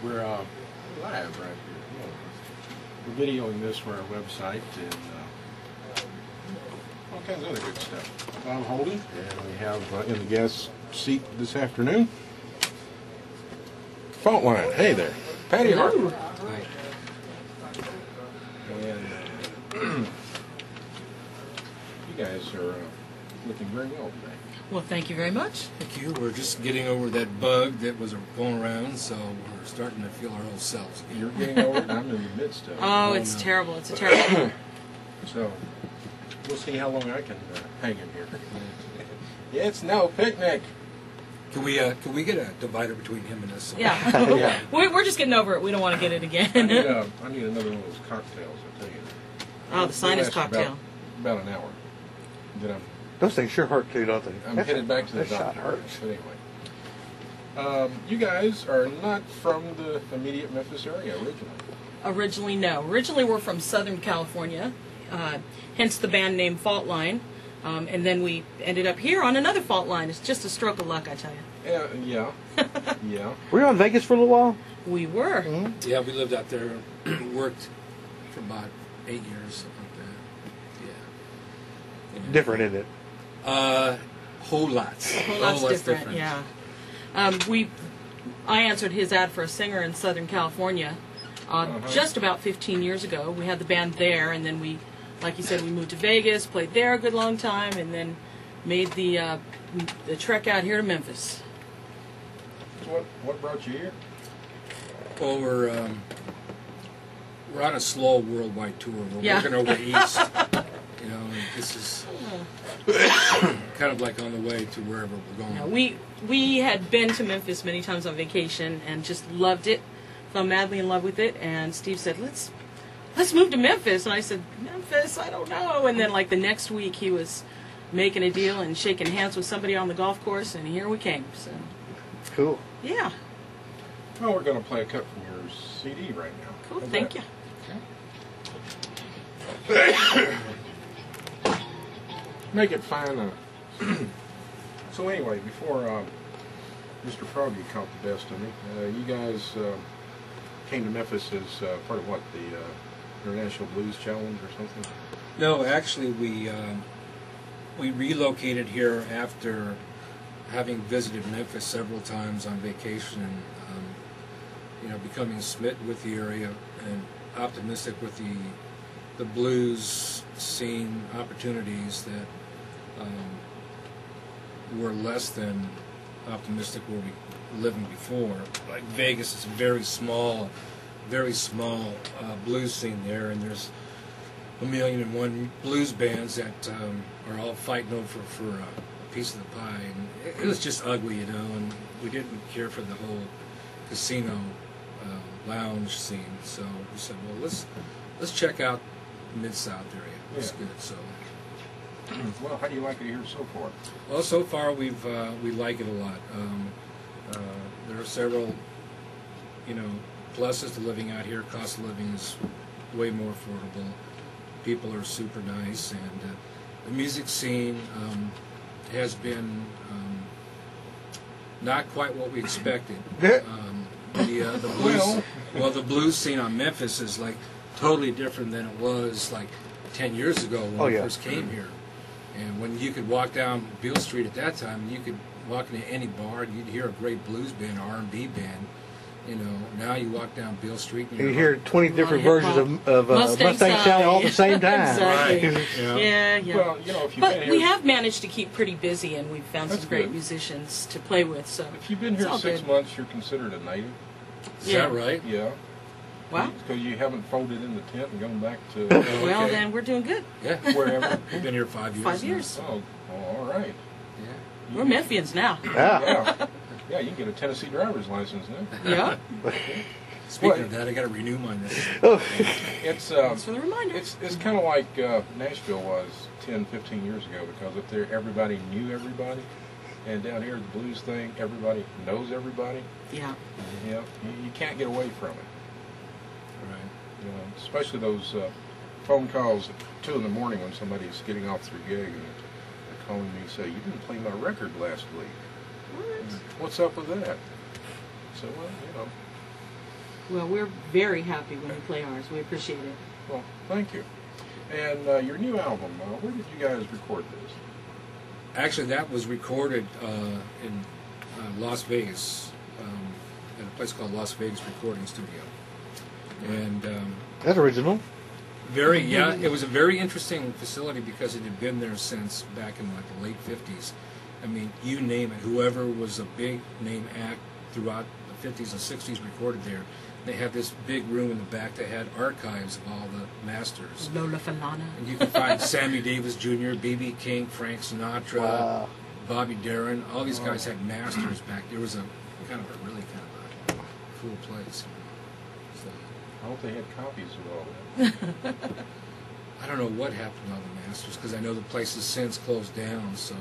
We're live right here. We're videoing this for our website and all kinds of other good stuff. I'm Holden, and we have in the guest seat this afternoon, Faultline. Hey there. Patty and Harper. Hi. And you guys are looking very well today. Well, thank you very much. Thank you. We're just getting over that bug that was going around, so we're starting to feel our whole selves again. You're getting over it. I'm in the midst of it. Oh, it's terrible. It's a terrible. So, we'll see how long I can hang in here. It's no picnic. Can we get a divider between him and us? Yeah. Yeah. We're just getting over it. We don't want to get it again. I need another one of those cocktails, I'll tell you. Oh, the sinus It'll last cocktail. About an hour. Then Those things sure hurt too, don't they? I'm headed back to the that shot doctor. hurts. But anyway. You guys are not from the immediate Memphis area originally. Originally, no. Originally, we're from Southern California, hence the band name Faultline. And then we ended up here on another fault line. It's just a stroke of luck, I tell you. Yeah. Yeah. Were you on Vegas for a little while? We were. Mm-hmm. Yeah, we lived out there, worked for about 8 years, something like that. Yeah. Different, isn't it? Whole lots. Whole lot's different. Yeah. I answered his ad for a singer in Southern California just about 15 years ago. We had the band there, and then we, like you said, we moved to Vegas, played there a good long time, and then made the trek out here to Memphis. So what brought you here? Well, we're on a slow worldwide tour. We're working our way east. You know, and this is kind of like on the way to wherever we're going. Yeah, we had been to Memphis many times on vacation and just loved it, fell madly in love with it. And Steve said, "Let's move to Memphis." And I said, "Memphis? I don't know." And then like the next week, he was making a deal and shaking hands with somebody on the golf course, and here we came. So Cool. yeah, Well, we're going to play a cut from your CD right now. cool. How's Thank that? you. Make it fine. So anyway, before Mr. Froggy caught the best of me, you guys came to Memphis as part of what, the International Blues Challenge or something? No, actually, we relocated here after having visited Memphis several times on vacation, and becoming smitten with the area and optimistic with the blues scene opportunities that were less than optimistic where we living before. Like Vegas is a very small blues scene there, and there's 1,000,001 blues bands that are all fighting over for a piece of the pie, and it was just ugly, and we didn't care for the whole casino lounge scene. So we said, well, let's check out Mid-South area. It's good. So. Well, how do you like it here so far? Well, so far we like it a lot. There are several, pluses to living out here. Cost of living is way more affordable. People are super nice, and the music scene has been not quite what we expected. The blues, the blues scene on Memphis is like totally different than it was like 10 years ago when we first came here. And when you could walk down Beale Street at that time, you could walk into any bar and you'd hear a great blues band, R&B band. Now you walk down Beale Street and you hear 20 different versions of Mustang Sally all at the same time. Exactly. Right. Yeah. Well, if you've But been here, we have managed to keep pretty busy, and we've found That's some great good. musicians to play with. So if you've been here it's all 6 good. months, you're considered a native. Is that right? Yeah. Wow. Because you haven't folded in the tent and gone back to Well, then we're doing good. Yeah. wherever. We've been here 5 years. 5 now. years. Oh, all right. Yeah. We're Memphians now. Yeah. Yeah, you can get a Tennessee driver's license now. Yeah. Speaking of that, I got to renew mine. It's Thanks for the reminder. it's kind of like Nashville was 10, 15 years ago, because up there everybody knew everybody, and down here the blues thing, everybody knows everybody. Yeah. Yeah, you can't get away from it. Right. Especially those phone calls at 2 in the morning when somebody's getting off their gig and they're calling me and say, "You didn't play my record last week. What? What's up with that?" So, well, Well, we're very happy when you play ours. We appreciate it. Well, thank you. And your new album, where did you guys record this? Actually, that was recorded in Las Vegas, at a place called Las Vegas Recording Studio. And that's original. It was a very interesting facility because it had been there since back in like the late 50s. I mean, you name it, whoever was a big name act throughout the 50s and 60s recorded there. They had this big room in the back that had archives of all the masters. Lola Falana. And you can find Sammy Davis Jr., B.B. King, Frank Sinatra, Bobby Darin. All these guys had masters back there. It was a really cool place. So, I hope they had copies of all that. I don't know what happened to all the masters because I know the place has since closed down, so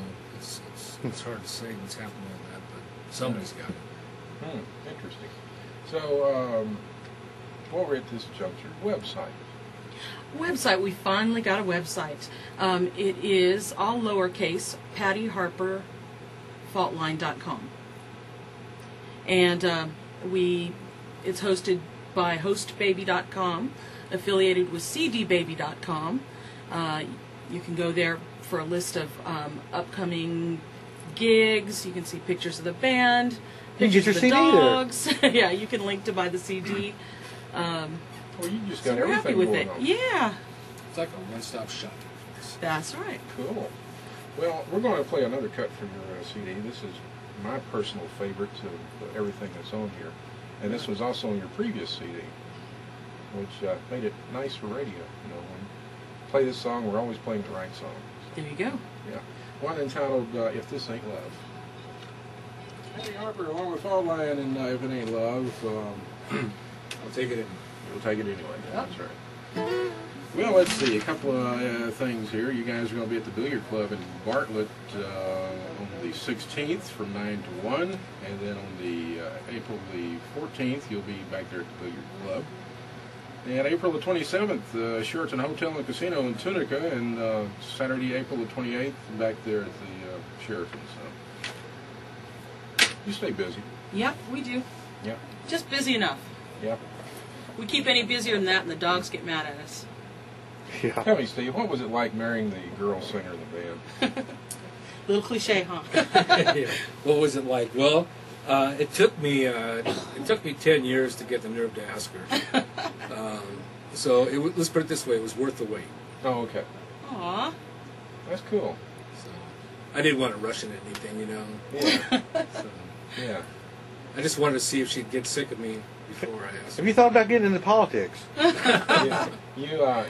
it's hard to say what's happened to all that, but somebody's got it. Interesting. So, while we're at this juncture, website, we finally got a website. It is all lowercase, Patty Harper, Faultline.com. And it's hosted by hostbaby.com, affiliated with cdbaby.com. You can go there for a list of upcoming gigs. You can see pictures of the band, pictures of the dogs. Yeah, you can link to buy the CD. Well, you just got we're everything happy with going it. on. Yeah. It's like a one-stop shop. That's right. Cool. Well, we're going to play another cut from your CD. This is my personal favorite of everything that's on here. And this was also on your previous CD, which made it nice for radio. You know, when we play this song, we're always playing the right song. So, There you go. yeah. One entitled, If This Ain't Love. Patty Harper along with Faultline and If It Ain't Love. I'll take it in. We'll take it anyway. That's right. Well, let's see. A couple of things here. You guys are going to be at the Billiard Club in Bartlett on the 16th from 9 to 1. And then on the April the 14th, you'll be back there at the Billiard Club. And April the 27th, Sheraton Hotel and Casino in Tunica. And Saturday, April the 28th, back there at the Sheraton. So you stay busy. Yep, we do. Yep. Just busy enough. Yep. We keep any busier than that, and the dogs get mad at us. Yeah. Tell me, Steve, what was it like marrying the girl singer in the band? Little cliche, huh? What was it like? Well, it took me 10 years to get the nerve to ask her. So let's put it this way: it was worth the wait. Oh, okay. Aw. That's cool. So I didn't want to rush into anything, you know. Yeah. So Yeah. I just wanted to see if she'd get sick of me before I asked her. Have you thought about getting into politics? Yeah.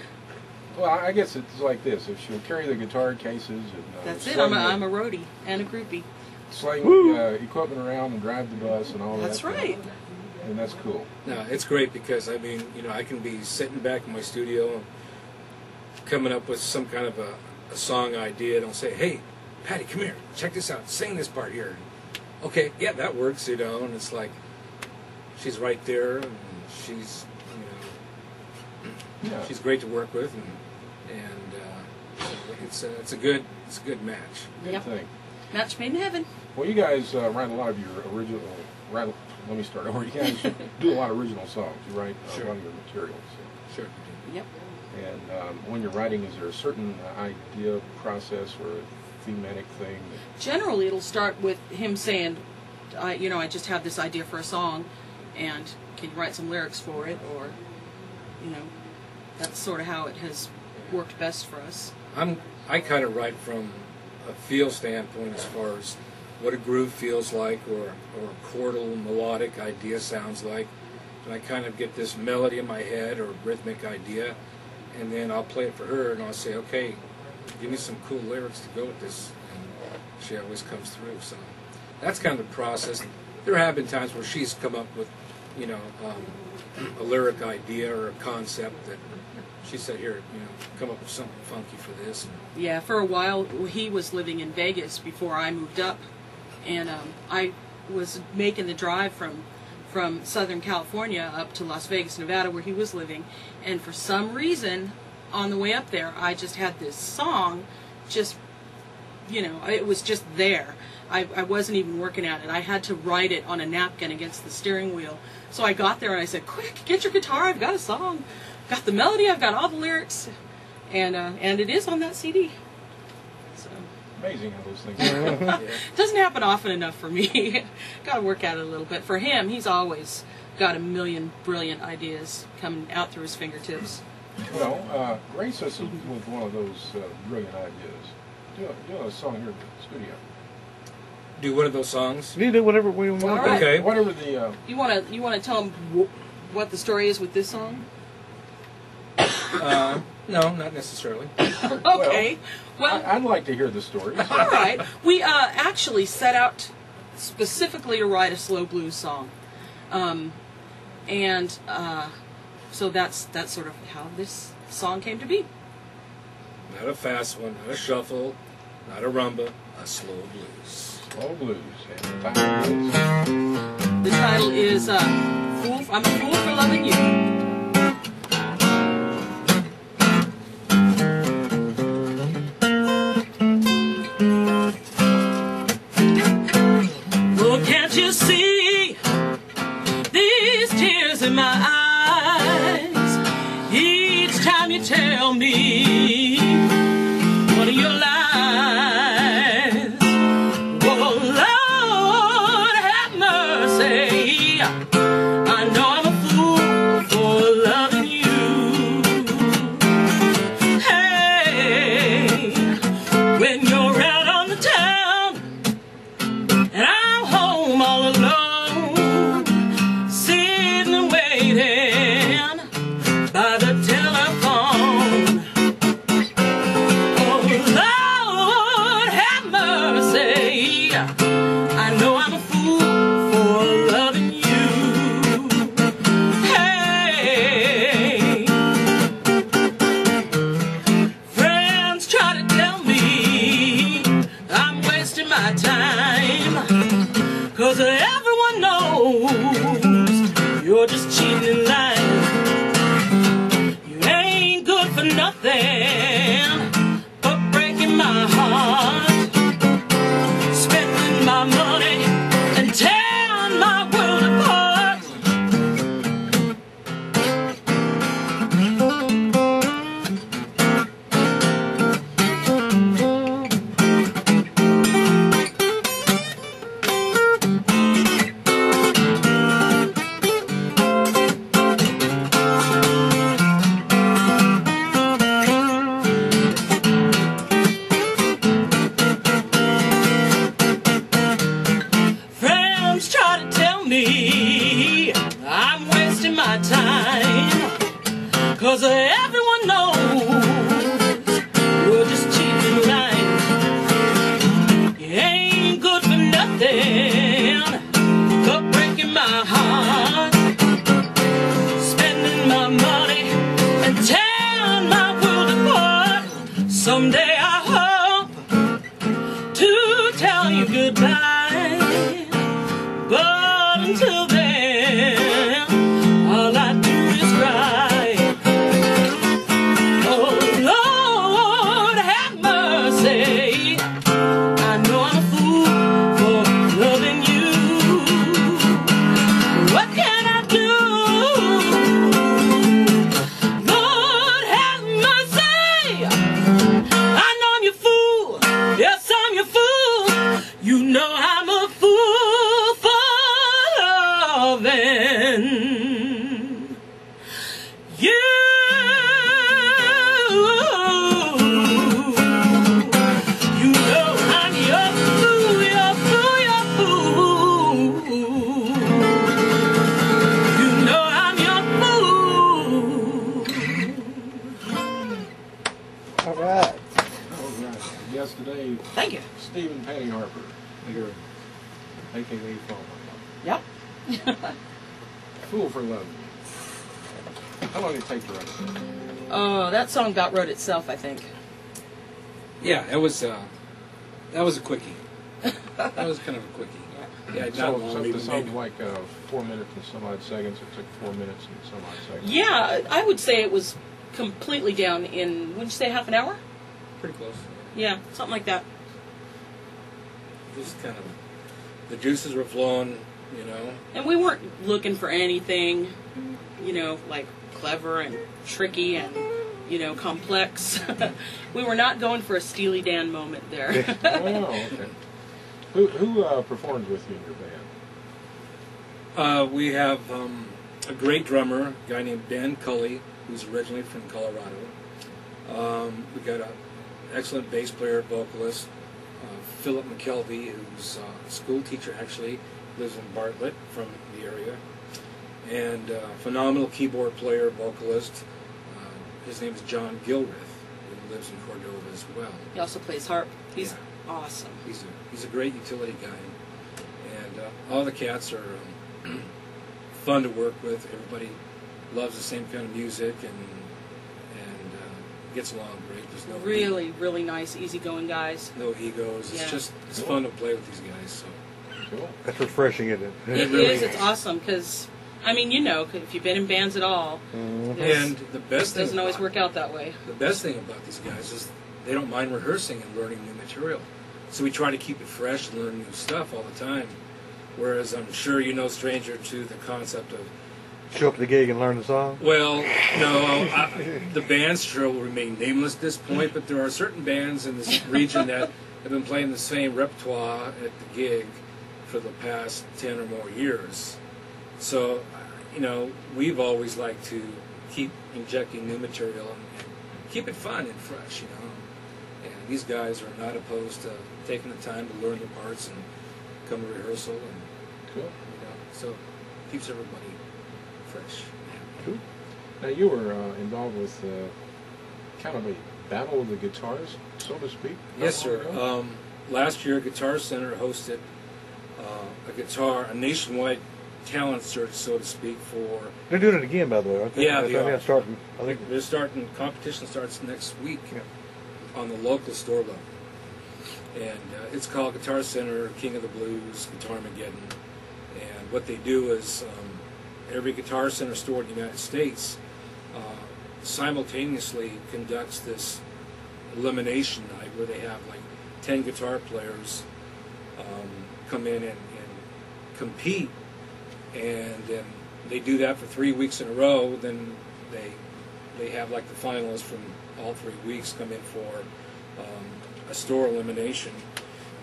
Well, I guess it's like this. If she'll carry the guitar cases and That's it. I'm a roadie and a groupie. sling the equipment around and drive the bus and all that. That's right. And that's cool. No, it's great because, I mean, you know, I can be sitting back in my studio coming up with some kind of a song idea, and I'll say, hey, Patty, come here, check this out, sing this part here. Okay, yeah, that works, you know, and it's like she's right there, and she's, you know, she's great to work with, and it's a good match. Good thing. Match made in heaven. Well, you guys write a lot of your original. Let me start over. You guys do a lot of original songs. You write a lot of your material. So. Sure. Yep. And when you're writing, is there a certain idea, process, or a thematic thing? Generally, it'll start with him saying, I just have this idea for a song, and can you write some lyrics for it? Or, that's sort of how it has worked best for us. I kind of write from a feel standpoint as far as what a groove feels like, or a chordal melodic idea sounds like. And I kind of get this melody in my head or rhythmic idea, and then I'll play it for her, and I'll say, okay, give me some cool lyrics to go with this. And she always comes through. So that's kind of the process. There have been times where she's come up with, a lyric idea or a concept that she said, here, come up with something funky for this. Yeah, for a while he was living in Vegas before I moved up, and I was making the drive from Southern California up to Las Vegas, Nevada, where he was living, and for some reason, on the way up there, I just had this song just you know, it was just there. I wasn't even working at it. I had to write it on a napkin against the steering wheel. So I got there and I said, quick, get your guitar, I've got a song. Got the melody, I've got all the lyrics. And it is on that CD. So. Amazing how those things happen. Doesn't happen often enough for me. Got to work at it a little bit. For him, he's always got a million brilliant ideas coming out through his fingertips. Well, grace us with one of those brilliant ideas. Do a song here in the studio. Do one of those songs? You do whatever we want. Right. Okay. Whatever the. You want to tell him what the story is with this song? No, not necessarily. Okay. Well, I'd like to hear the story. All right. We actually set out specifically to write a slow blues song, so that's sort of how this song came to be. Not a fast one, not a shuffle, not a rumba, a slow blues. Slow blues. And the title is. The title is I'm a Fool for Loving You. Well, can't you see these tears in my eyes each time you tell me one of your lies? I know I'm a fool for loving you. Hey, when you're out on the town and I'm home all alone, sitting and waiting by the telephone. Oh, Lord, have mercy. I know I'm a fool for loving you. My time, 'cause everyone knows you're just cheating and lying. You ain't good for nothing but breaking my heart, spending my money and tearing my world apart. I'm wasting my time, 'cause everyone knows you're just cheating and lying. You ain't good for nothing but breaking my heart, spending my money and tearing my world apart. Someday I hope to tell you goodbye, but until then, all I do is cry. Oh, Lord, have mercy. I know I'm a fool for loving you. What can I do? Lord, have mercy. I know I'm your fool. Yes, I'm your fool. You know I'm a fool for loving you. You know I'm your fool, your fool, your fool. You know I'm your fool. All right. All right. Yesterday, Thank you. Steve and Patty Harper, here, a.k.a. Faultline. Yep. Fool for Love. How long did it take to write it? Oh, that song about wrote itself, I think. Yeah, that was a quickie. That was kind of a quickie. Yeah, not So long, the even song maybe. like 4 minutes and some odd seconds. It took 4 minutes and some odd seconds. Yeah, I would say it was completely down in, would you say half an hour? Pretty close. Yeah, something like that. just kind of the juices were flowing, you know. And we weren't looking for anything, you know, like clever and tricky and, you know, complex. We were not going for a Steely Dan moment there. Oh, okay. Who performs with you in your band? We have a great drummer, a guy named Dan Cully, who's originally from Colorado. We've got an excellent bass player, vocalist, Philip McKelvey, who's a school teacher actually, lives in Bartlett from the area, and phenomenal keyboard player, vocalist. His name is John Gilreth, who lives in Cordova as well. He also plays harp. He's awesome. He's a great utility guy, and all the cats are fun to work with. Everybody loves the same kind of music and gets along great. There's no really nice, easygoing guys. No egos. It's it's fun to play with these guys. So Cool. That's refreshing, isn't it? It really is. It's awesome because, I mean, you know, if you've been in bands at all, and the best thing doesn't always work out that way. The best thing about these guys is they don't mind rehearsing and learning new material. So we try to keep it fresh and learn new stuff all the time. Whereas I'm sure you're no stranger to the concept of show up at the gig and learn the song? Well, no, the bands sure will remain nameless at this point, but there are certain bands in this region that have been playing the same repertoire at the gig for the past 10 or more years. So, you know, we've always liked to keep injecting new material and keep it fun and fresh, you know. And these guys are not opposed to taking the time to learn the parts and come to rehearsal. And, cool. You know, so it keeps everybody fresh. Cool. Now you were involved with kind of a battle of the guitars, so to speak. Yes, sir. Last year, Guitar Center hosted a nationwide talent search, so to speak, for. They're doing it again, by the way, aren't they? Yeah, they are. I think they're starting. Competition starts next week on the local store level, and it's called Guitar Center King of the Blues Guitar-mageddon. And what they do is. Every Guitar Center store in the United States simultaneously conducts this elimination night where they have like 10 guitar players come in and compete, and then they do that for 3 weeks in a row. Then they have like the finalists from all 3 weeks come in for a store elimination,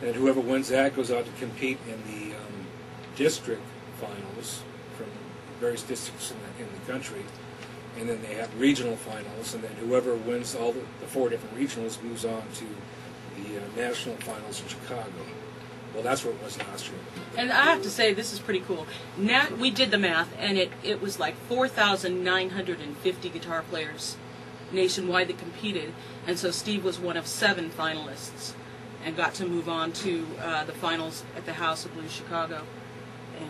and whoever wins that goes out to compete in the district finals from various districts in the country, and then they have regional finals, and then whoever wins all the 4 different regionals moves on to the national finals in Chicago. Well, that's where it was last year. And I have to say, this is pretty cool. We did the math, and it was like 4,950 guitar players nationwide that competed, and so Steve was one of 7 finalists and got to move on to the finals at the House of Blues Chicago.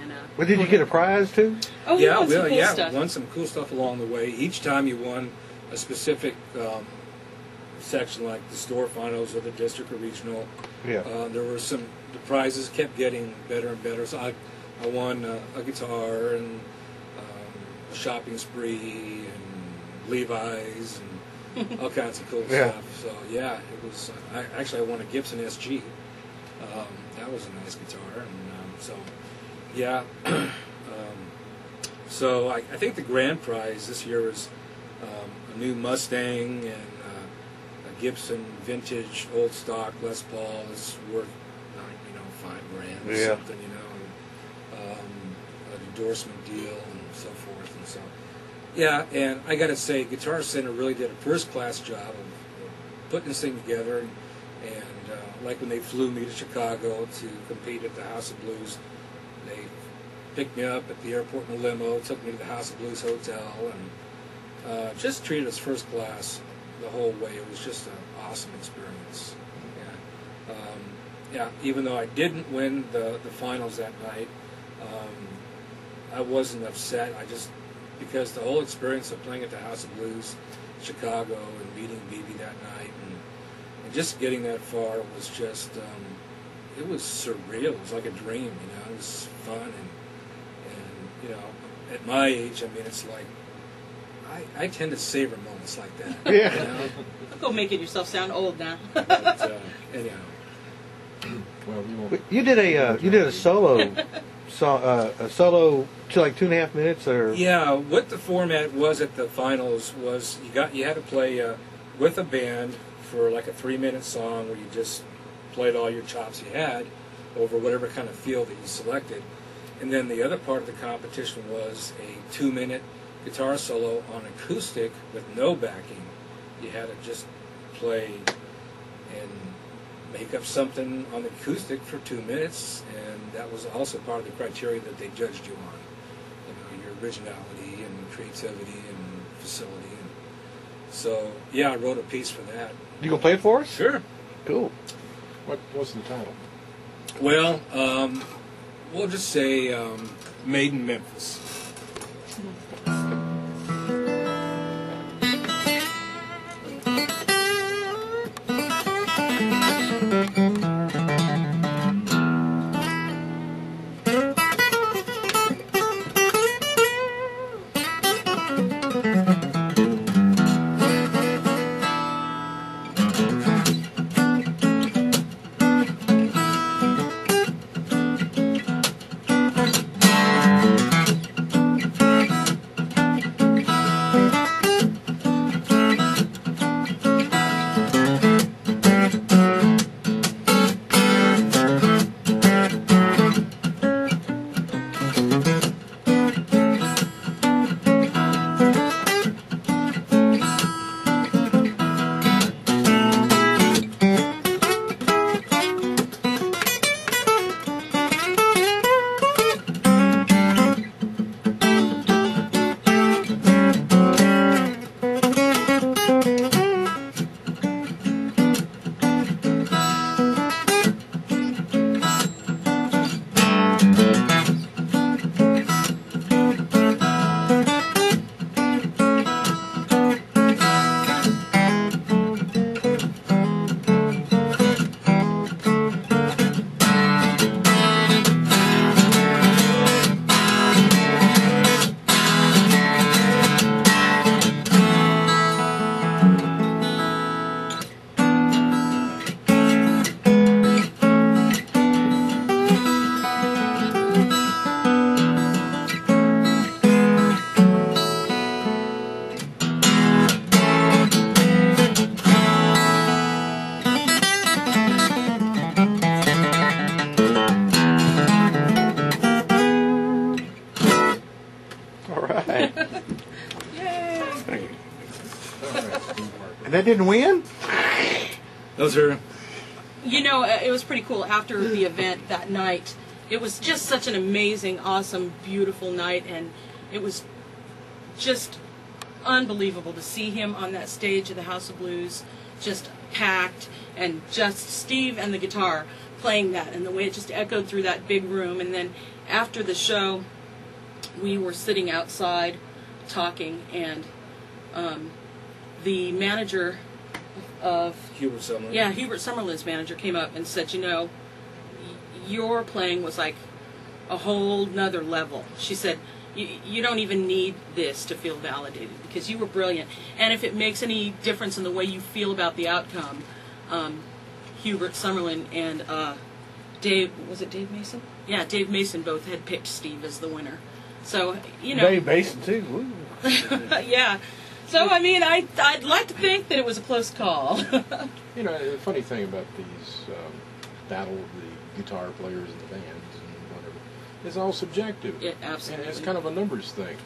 And, well, did you get a prize too? Oh, yeah, we won some cool stuff. Won some cool stuff along the way. Each time you won a specific section, like the store finals or the district or regional. Yeah. There were the prizes kept getting better and better. So I won a guitar and a shopping spree and Levi's and all kinds of cool stuff. So yeah, it was. I won a Gibson SG. That was a nice guitar, and so. Yeah, so I think the grand prize this year is a new Mustang and a Gibson vintage old stock Les Paul is worth $5,000 or something, you know, and, an endorsement deal and so forth and so. Yeah, and I got to say, Guitar Center really did a first-class job of putting this thing together, and like when they flew me to Chicago to compete at the House of Blues. They picked me up at the airport in a limo, took me to the House of Blues Hotel, and just treated us first class the whole way. It was just an awesome experience. Even though I didn't win the finals that night, I wasn't upset. Because the whole experience of playing at the House of Blues Chicago and meeting BB that night and just getting that far was just... it was surreal. It was like a dream, you know. It was fun, and you know, at my age, I mean, it's like I tend to savor moments like that. Yeah. You know? Go making yourself sound old now. But, anyhow. Well, you won't. You did a solo song, a solo to like 2.5 minutes, or Yeah, what the format was at the finals was you had to play with a band for like a 3-minute song where you just played all your chops you had over whatever kind of field that you selected, and then the other part of the competition was a 2-minute guitar solo on acoustic with no backing. You had to just play and make up something on the acoustic for 2 minutes, and that was also part of the criteria that they judged you on. You know, your originality and creativity and facility. And so, yeah, I wrote a piece for that. You gonna play it for us? Sure. Cool. What's the title? Well, we'll just say Made in Memphis. That didn't win? Those are... You know, it was pretty cool. After the event that night, it was just such an amazing, awesome, beautiful night, and it was just unbelievable to see him on that stage of the House of Blues, just packed, and just Steve and the guitar playing that, and the way it just echoed through that big room. And then after the show, we were sitting outside talking, and the manager of Hubert Summerlin. Yeah, Hubert Summerlin's manager came up and said, you know, your playing was like a whole nother level. She said, you don't even need this to feel validated because you were brilliant. And if it makes any difference in the way you feel about the outcome, Hubert Summerlin and Dave, was it Dave Mason? Yeah, Dave Mason both had picked Steve as the winner. So, you know. Dave Mason, too. Woo. Yeah. So, I mean, I'd like to think that it was a close call. You know, the funny thing about these battle of the guitar players and the bands and whatever, it's all subjective. Yeah, absolutely. And it's kind of a numbers thing.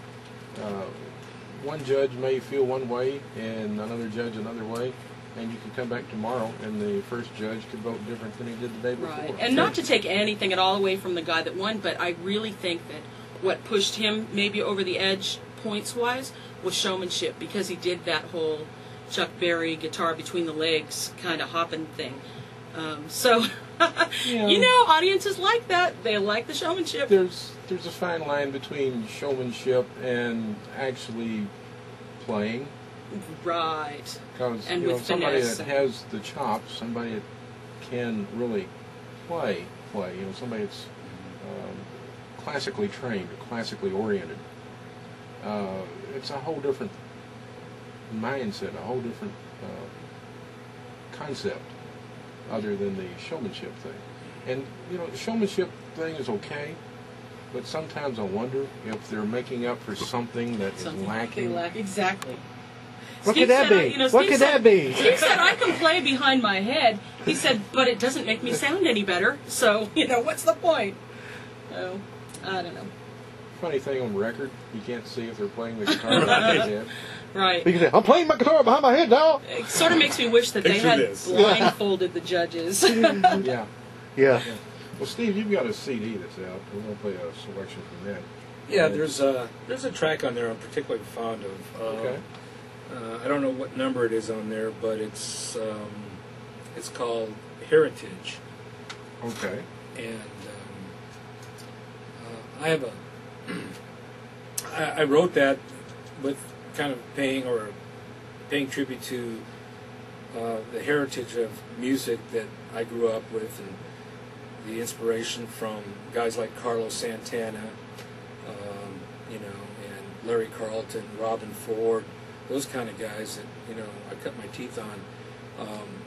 One judge may feel one way and another judge another way, and you can come back tomorrow and the first judge could vote different than he did the day before. Right. And not to take anything at all away from the guy that won, but I really think that what pushed him maybe over the edge points-wise was showmanship, because he did that whole Chuck Berry guitar between the legs kind of hopping thing. So, you know, audiences like that. They like the showmanship. There's a fine line between showmanship and actually playing. Right. Because And you know, with somebody finesse. that has the chops, somebody that can really play, you know, somebody that's classically trained or classically oriented. It's a whole different mindset, a whole different concept other than the showmanship thing. And, the showmanship thing is okay, but sometimes I wonder if they're making up for something that is lacking. Exactly. What could that be? What could that be? Steve said, I can play behind my head. He said, but it doesn't make me sound any better. So, what's the point? So, I don't know. Funny thing on record, you can't see if they're playing the guitar behind their head. Right. You can say, I'm playing my guitar behind my head, dog. It sort of makes me wish that they had blindfolded the judges. Yeah. Well, Steve, you've got a CD that's out. We're going to play a selection from that. Yeah, there's a track on there I'm particularly fond of. Okay. I don't know what number it is on there, but it's called Heritage. Okay. And I have I wrote that with kind of paying tribute to the heritage of music that I grew up with, and the inspiration from guys like Carlos Santana, and Larry Carlton, Robin Ford, those kind of guys that I cut my teeth on,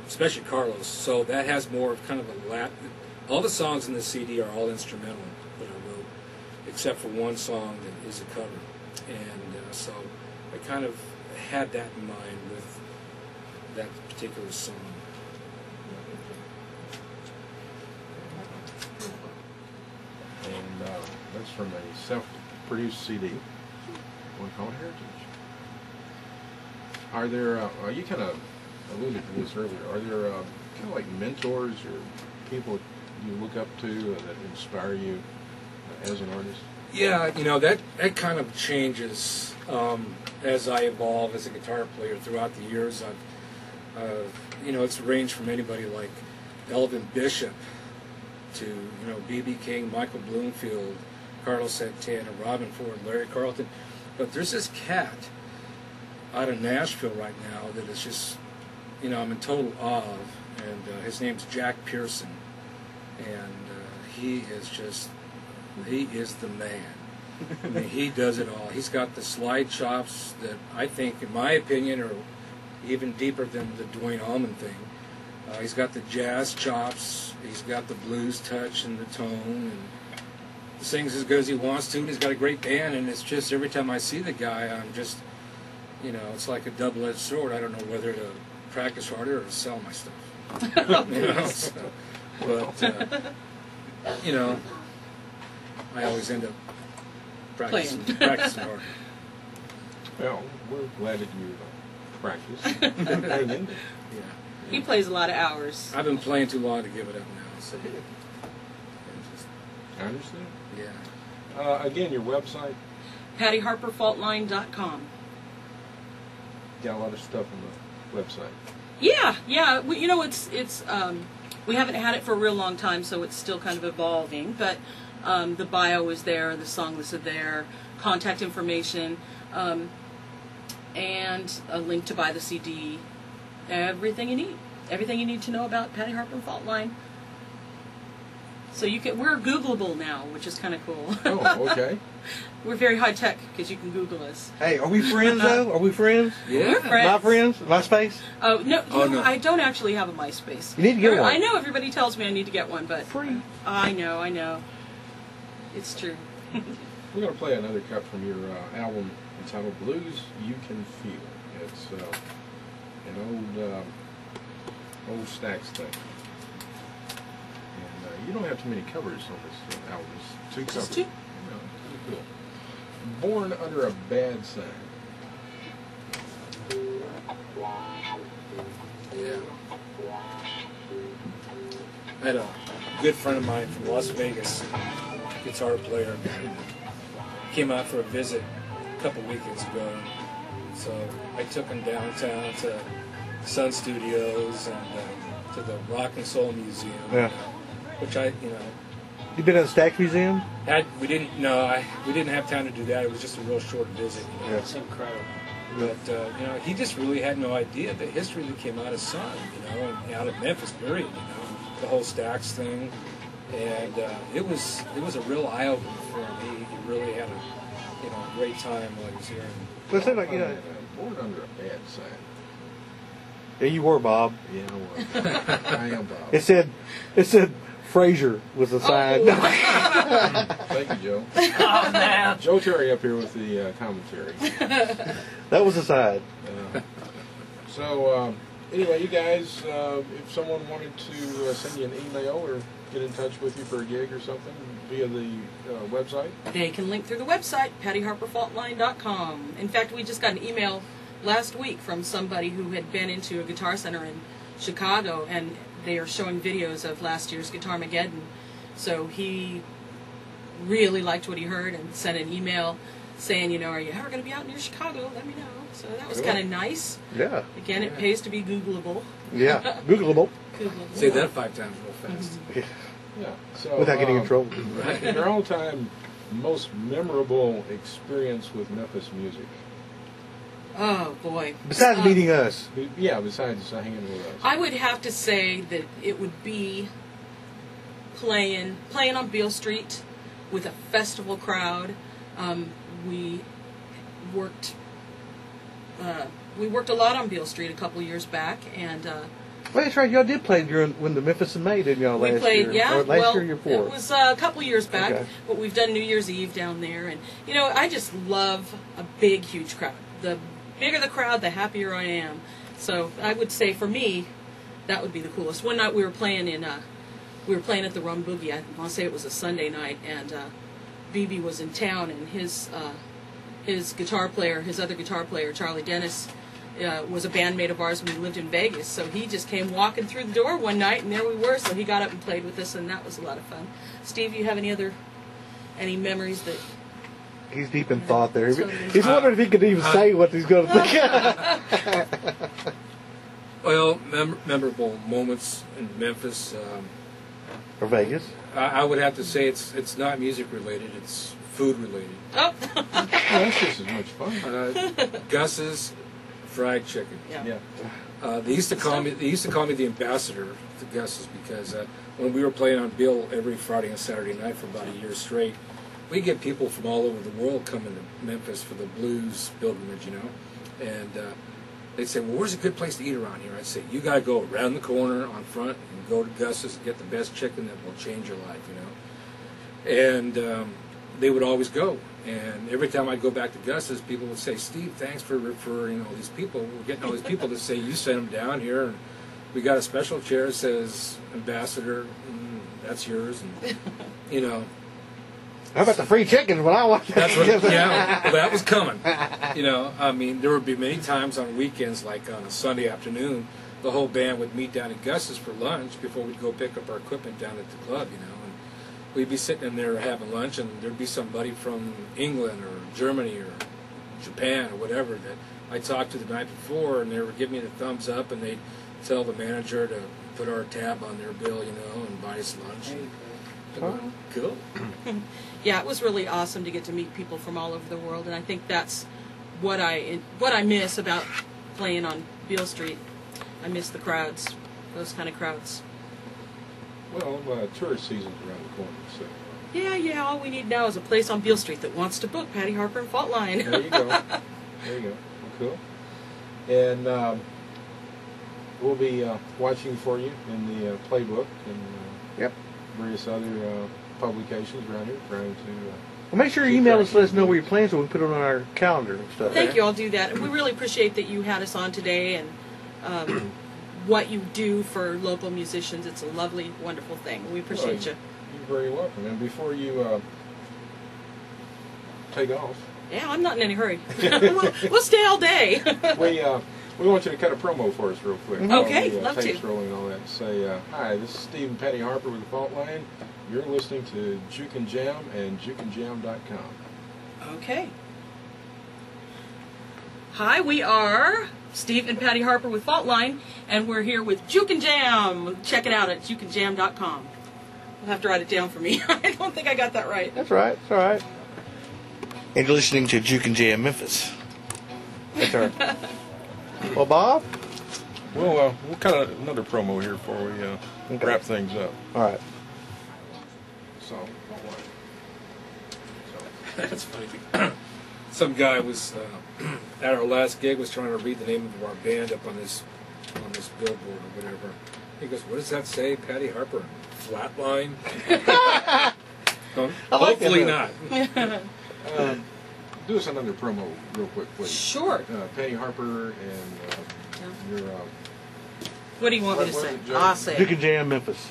especially Carlos. So that has more of kind of a all the songs in the CD are all instrumental that I wrote, except for one song that is a cover, and so I kind of had that in mind with that particular song. And that's from a self-produced CD, one called Heritage. Are there, you kind of alluded to this earlier, are there kind of like mentors or people you look up to that inspire you as an artist? Yeah, that kind of changes as I evolve as a guitar player throughout the years. It's ranged from anybody like Elvin Bishop to B.B. King, Michael Bloomfield, Carlos Santana, Robin Ford, Larry Carlton. But there's this cat out of Nashville right now that is just, I'm in total awe of, and his name's Jack Pearson, and he is the man. I mean, he does it all. He's got the slide chops that I think, in my opinion, are even deeper than the Duane Allman thing. He's got the jazz chops, he's got the blues touch and the tone, and he sings as good as he wants to, and he's got a great band, and it's just, every time I see the guy, I'm just, it's like a double-edged sword. I don't know whether to practice harder or to sell my stuff. I always end up practicing harder. Well, we're glad that you practice. Yeah. He plays a lot of hours. I've been playing too long to give it up now. So I understand. Yeah. Again, your website? PattyHarperFaultline.com. Got a lot of stuff on the website. Yeah. It's we haven't had it for a real long time, so it's still kind of evolving. But the bio is there, the song lists are there, contact information, and a link to buy the CD. Everything you need to know about Patty Harper and Faultline. So we're Googleable now, which is kind of cool. Oh, okay. We're very high tech because you can Google us. Hey, are we friends though? Are we friends? Yeah. We're friends. My friends? MySpace? Oh no, no. I don't actually have a MySpace. You need to get one. I know everybody tells me I need to get one, but free. I know. It's true. We're going to play another cut from your album entitled Blues You Can Feel. It's an old Stax thing. And you don't have too many covers on this album. It's two covers. Just two? Yeah, pretty cool. Born Under a Bad Sign. Yeah. I had a good friend of mine from Las Vegas, guitar player, came out for a visit a couple weekends ago. So I took him downtown to Sun Studios and to the Rock and Soul Museum. Yeah. Which You been at the Stax Museum? we didn't have time to do that. It was just a real short visit. Yeah. It's incredible. But he just really had no idea the history that came out of Sun, and out of Memphis, period. The whole Stax thing, and it was a real eye opener for him. He really had a great time while he was here. Let's say Born Under a Bad Sign. Yeah, you were, Bob. Yeah, I was. I am Bob. It said Frazier was the sign. Thank you, Joe. Oh, man. Joe Terry up here with the commentary. That was the side. So, anyway, you guys, if someone wanted to send you an email or get in touch with you for a gig or something via the website? They can link through the website, pattyharperfaultline.com. In fact, we just got an email last week from somebody who had been into a guitar center in Chicago, and they are showing videos of last year's Guitarmageddon. So he really liked what he heard and sent an email saying, you know, are you ever going to be out near Chicago? Let me know. So that was kind of nice. Yeah. Again, it pays to be Googleable. Yeah. Googleable. Googleable. Say that 5 times real fast. Yeah. So, Without getting in trouble. Your all-time most memorable experience with Memphis music? Oh, boy. Besides meeting us. Yeah, besides hanging with us. I would have to say that it would be playing on Beale Street with a festival crowd. We worked a lot on Beale Street a couple years back, and Well, that's right. Y'all did play during when the Memphis in May, didn't y'all? we last played. year? Yeah, Or last year, year before. it was a couple years back. Okay. But we've done New Year's Eve down there, and you know, I just love a big, huge crowd. The bigger the crowd, the happier I am. So I would say for me, that would be the coolest. One night we were playing at the Rum Boogie. I want to say it was a Sunday night, and BB was in town, and his guitar player, his other guitar player, Charlie Dennis, was a bandmate of ours when we lived in Vegas. So he just came walking through the door one night, and there we were. So he got up and played with us, and that was a lot of fun. Steve, you have any memories that? He's deep in thought there. He's wondering if he could even say what he's going to think. Well, memorable moments in Memphis. Or Vegas. I would have to say it's not music related. It's food related. Oh. Well, that's just as much fun. Gus's fried chicken. Yeah. They used to call me the ambassador to Gus's because when we were playing on Bill every Friday and Saturday night for about a year straight, we get people from all over the world coming to Memphis for the blues pilgrimage, you know, and they'd say, well, where's a good place to eat around here? I'd say, you got to go around the corner on front and go to Gus's and get the best chicken that will change your life, you know. And they would always go. And every time I'd go back to Gus's, people would say, Steve, thanks for referring all these people. We're getting all these people to say, you sent them down here, and we got a special chair that says ambassador, that's yours, and, you know. How about the free chicken when I watched that? That's what, yeah, well, that was coming. You know, I mean, there would be many times on weekends, like on a Sunday afternoon, the whole band would meet down at Gus's for lunch before we'd go pick up our equipment down at the club, you know. And we'd be sitting in there having lunch, and there'd be somebody from England or Germany or Japan or whatever that I talked to the night before, and they were giving me the thumbs up, and they'd tell the manager to put our tab on their bill, you know, and buy us lunch. Cool. Yeah, it was really awesome to get to meet people from all over the world, and I think that's what I miss about playing on Beale Street. I miss the crowds, those kind of crowds. Well, tourist season's around the corner, so. Yeah, all we need now is a place on Beale Street that wants to book Patty Harper and Faultline. There you go. There you go. Well, cool. And we'll be watching for you in the playbook and various other publications around here, trying to... Well, make sure you email us, let us know where you're playing so we can put it on our calendar and stuff. Thank you, I'll do that. And we really appreciate that you had us on today, and what you do for local musicians. It's a lovely, wonderful thing. We appreciate you. You're very welcome. And before you take off... Yeah, I'm not in any hurry. we'll stay all day. We want you to cut a promo for us real quick. Okay, while the love tapes to. rolling and all that. Say, hi, this is Steve and Patty Harper with the Faultline. You're listening to Juke N Jamm and JukeNJamm.com. Okay. Hi, we are Steve and Patty Harper with Faultline, and we're here with Juke N Jamm. Check it out at JukeNJamm.com. You'll have to write it down for me. I don't think I got that right. That's right. It's all right. And you're listening to Juke N Jamm Memphis. That's right. Well, Bob? We'll cut another promo here before we wrap things up. All right. So, That's funny. Some guy was at our last gig was trying to read the name of our band up on this billboard or whatever, He goes, what does that say, Patty Harper? Flatline? Hopefully not. Do us another promo real quick, please. Sure. Patty Harper and your... What do you want me to say? I'll say Juke N Jamm Memphis.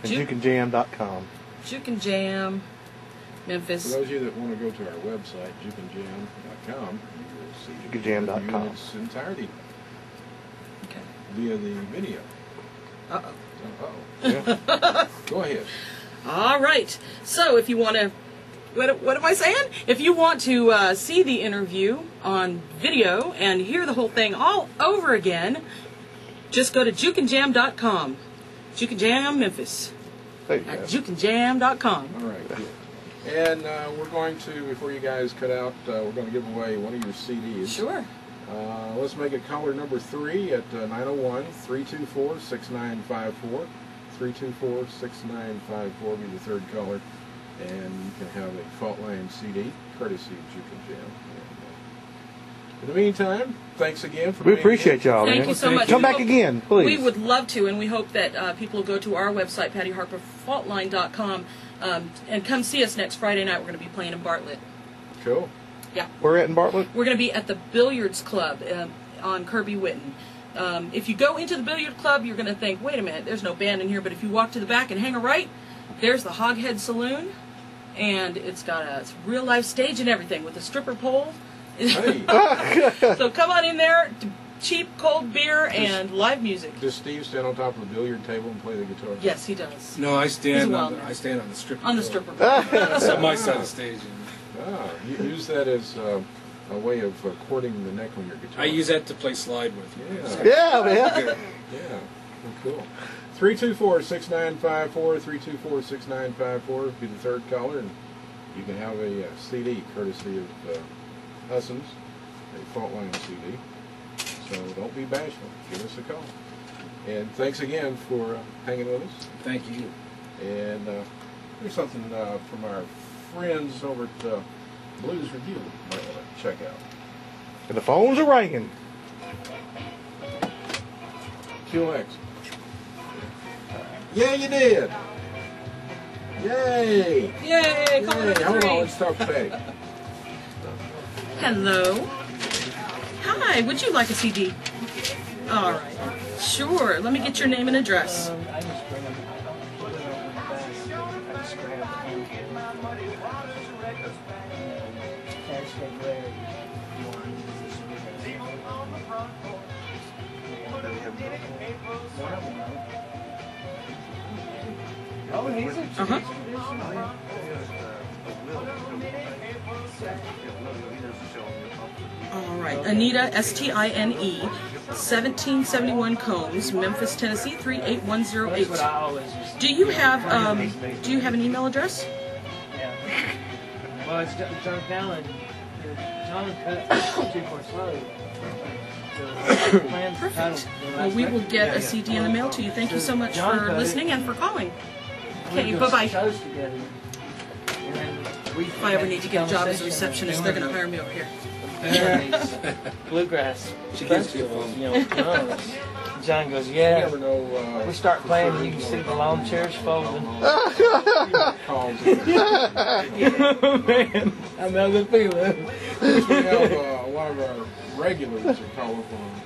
And JukeNJam.com. Juke N Jamm, Memphis. For those of you that want to go to our website, JukeNJam.com, you will see JukeNJam.com. in its entirety. Okay. Via the video. Uh-oh. Yeah. Go ahead. All right. So if you want to, what am I saying? If you want to see the interview on video and hear the whole thing all over again, just go to JukeNJam.com. Juke N Jamm Memphis. There you At go. JukeNJam.com. All right, good. And we're going to, before you guys cut out, we're going to give away one of your CDs. Sure. Let's make it caller number 3 at 901-324-6954. 324-6954 be the third caller. And you can have a Faultline CD, courtesy of Juke N Jamm. In the meantime, thanks again for being We appreciate here. y'all, Thank man. you so much. Come We back hope- again, please. We would love to, and we hope that people will go to our website, PattyHarperFaultline.com, and come see us next Friday night. We're going to be playing in Bartlett. Cool. Yeah. We're at in Bartlett? We're going to be at the Billiards Club on Kirby Witten. If you go into the Billiard Club, you're going to think, wait a minute, there's no band in here. But if you walk to the back and hang a right, there's the Hoghead Saloon, and it's got a real-life stage and everything with a stripper pole. Hey, So come on in there, cheap cold beer and live music. does Steve stand on top of the billiard table and play the guitar? Yes, he does. No, I He's stand a on wild the, man. I stand on the stripper. On the pole. stripper pole. That's on my side of the stage. Use that as a way of courting the neck on your guitar. I use that to play slide with. Yeah. Yeah, man. Good. Yeah, well, cool. 324-6954, 324-6954 be the third caller, and you can have a CD courtesy of Husson's, a Faultline CD. So don't be bashful. Give us a call. And thanks again for hanging with us. Thank you. And here's something from our friends over at Blues Review you might want to check out. And the phones are ringing. QX. Yeah, you did. Yay! Yay! Caller Yay. number Hold on, 3. let's talk to Patty. Hello. Hi, would you like a CD? All right. Sure. Let me get your name and address. Uh-huh. All right. Anita, S-T-I-N-E, 1771 Combs, Memphis, Tennessee, 38108. Do you have an email address? Yeah. Well, it's John Callan. John cut 247. Perfect. Well, we will get a CD in the mail to you. Thank you so much for listening and for calling. Okay, bye-bye. If I ever need to get a job as a receptionist, they're going to hire me over here. Bluegrass. She gives you a phone. John goes, You yeah. never know. We start playing, you can see the lawn chairs folding. Calls. Man, I know the feeling. We have one of our regulars that call up on